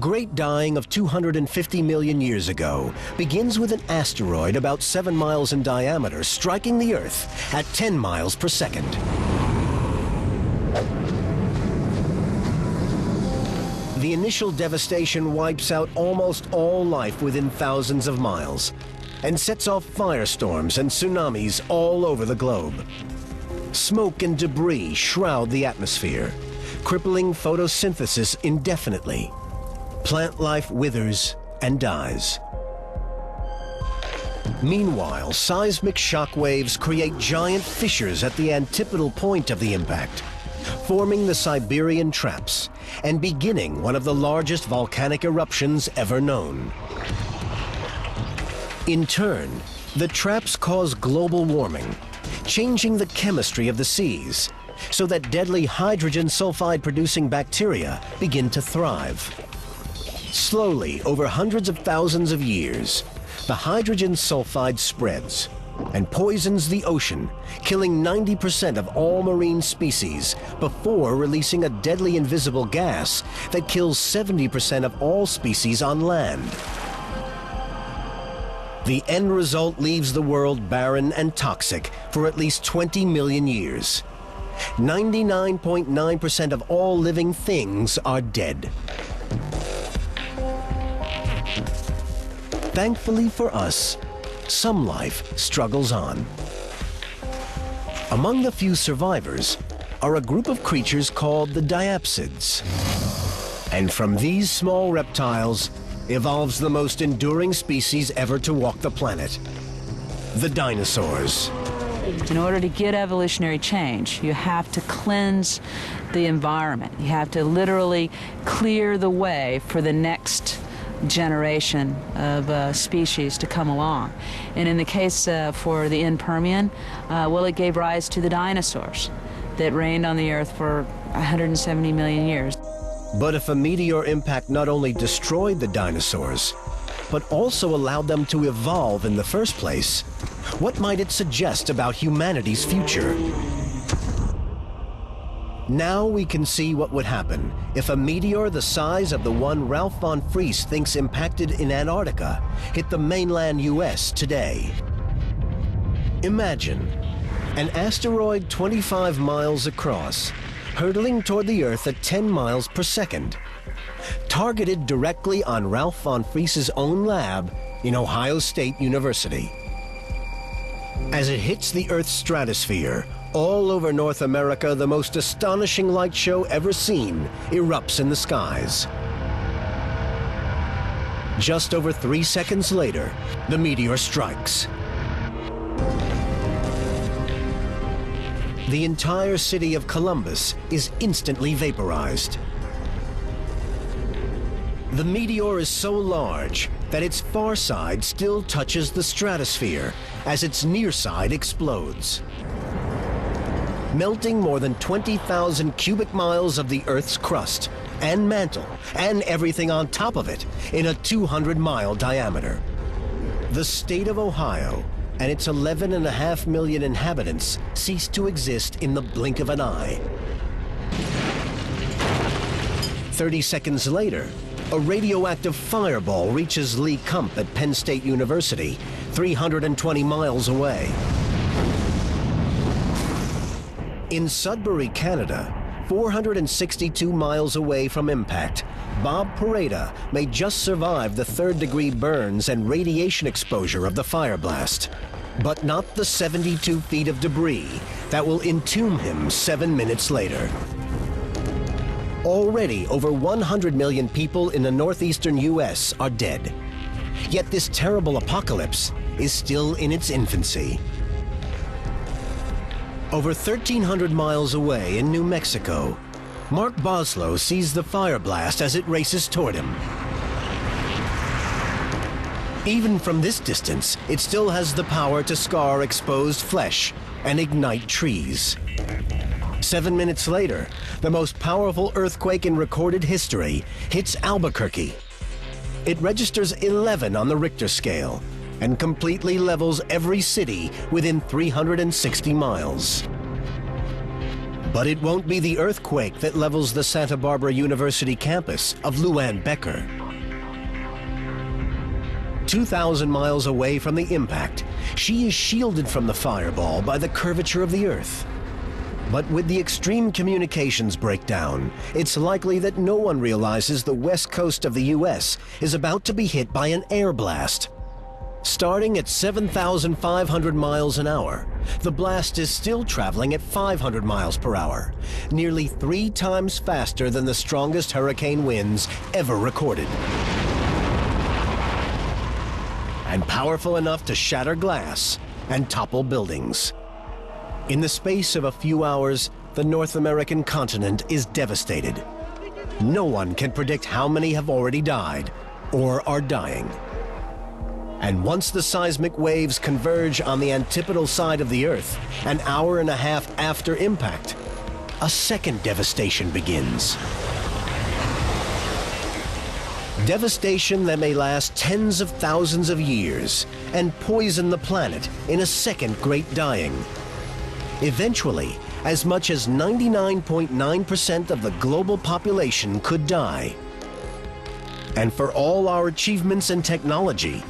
Great dying of 250 million years ago begins with an asteroid about 7 miles in diameter striking the Earth at 10 miles per second. The initial devastation wipes out almost all life within thousands of miles and sets off firestorms and tsunamis all over the globe. Smoke and debris shroud the atmosphere, crippling photosynthesis indefinitely. Plant life withers and dies. Meanwhile, seismic shock waves create giant fissures at the antipodal point of the impact, forming the Siberian Traps and beginning one of the largest volcanic eruptions ever known. In turn, the traps cause global warming, changing the chemistry of the seas so that deadly hydrogen sulfide-producing bacteria begin to thrive. Slowly, over hundreds of thousands of years, the hydrogen sulfide spreads and poisons the ocean, killing 90% of all marine species before releasing a deadly invisible gas that kills 70% of all species on land. The end result leaves the world barren and toxic for at least 20 million years. 99.9% of all living things are dead. Thankfully for us, some life struggles on. Among the few survivors are a group of creatures called the diapsids. And from these small reptiles evolves the most enduring species ever to walk the planet, the dinosaurs. In order to get evolutionary change, you have to cleanse the environment. You have to literally clear the way for the next generation of species to come along. And in the case for the Permian, well, it gave rise to the dinosaurs that reigned on the Earth for 170 million years. But if a meteor impact not only destroyed the dinosaurs, but also allowed them to evolve in the first place, what might it suggest about humanity's future? Now we can see what would happen if a meteor the size of the one Ralph von Friese thinks impacted in Antarctica hit the mainland US today. Imagine an asteroid 25 miles across, hurtling toward the Earth at 10 miles per second, targeted directly on Ralph von Friese's own lab in Ohio State University. As it hits the Earth's stratosphere, all over North America, the most astonishing light show ever seen erupts in the skies. Just over 3 seconds later, the meteor strikes. The entire city of Columbus is instantly vaporized. The meteor is so large that its far side still touches the stratosphere as its near side explodes, melting more than 20,000 cubic miles of the Earth's crust and mantle and everything on top of it in a 200-mile diameter. The state of Ohio and its 11.5 million inhabitants cease to exist in the blink of an eye. 30 seconds later, a radioactive fireball reaches Lee Kump at Penn State University, 320 miles away. In Sudbury, Canada, 462 miles away from impact, Bob Pareda may just survive the third-degree burns and radiation exposure of the fire blast, but not the 72 feet of debris that will entomb him 7 minutes later. Already, over 100 million people in the northeastern U.S. are dead. Yet this terrible apocalypse is still in its infancy. Over 1,300 miles away in New Mexico, Mark Boslow sees the fire blast as it races toward him. Even from this distance, it still has the power to scar exposed flesh and ignite trees. 7 minutes later, the most powerful earthquake in recorded history hits Albuquerque. It registers 11 on the Richter scale and completely levels every city within 360 miles. But it won't be the earthquake that levels the Santa Barbara University campus of Luann Becker. 2,000 miles away from the impact, she is shielded from the fireball by the curvature of the Earth. But with the extreme communications breakdown, it's likely that no one realizes the west coast of the US is about to be hit by an air blast. Starting at 7,500 miles an hour, the blast is still traveling at 500 miles per hour, nearly 3 times faster than the strongest hurricane winds ever recorded. And powerful enough to shatter glass and topple buildings. In the space of a few hours, the North American continent is devastated. No one can predict how many have already died or are dying. And once the seismic waves converge on the antipodal side of the Earth, an hour and a half after impact, a second devastation begins. Devastation that may last tens of thousands of years and poison the planet in a second great dying. Eventually, as much as 99.9% of the global population could die. And for all our achievements in technology,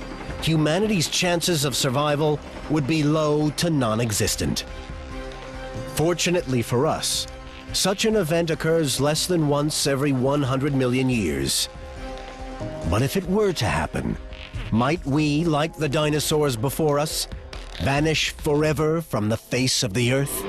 humanity's chances of survival would be low to non-existent. Fortunately for us, such an event occurs less than once every 100 million years. But if it were to happen, might we, like the dinosaurs before us, vanish forever from the face of the Earth?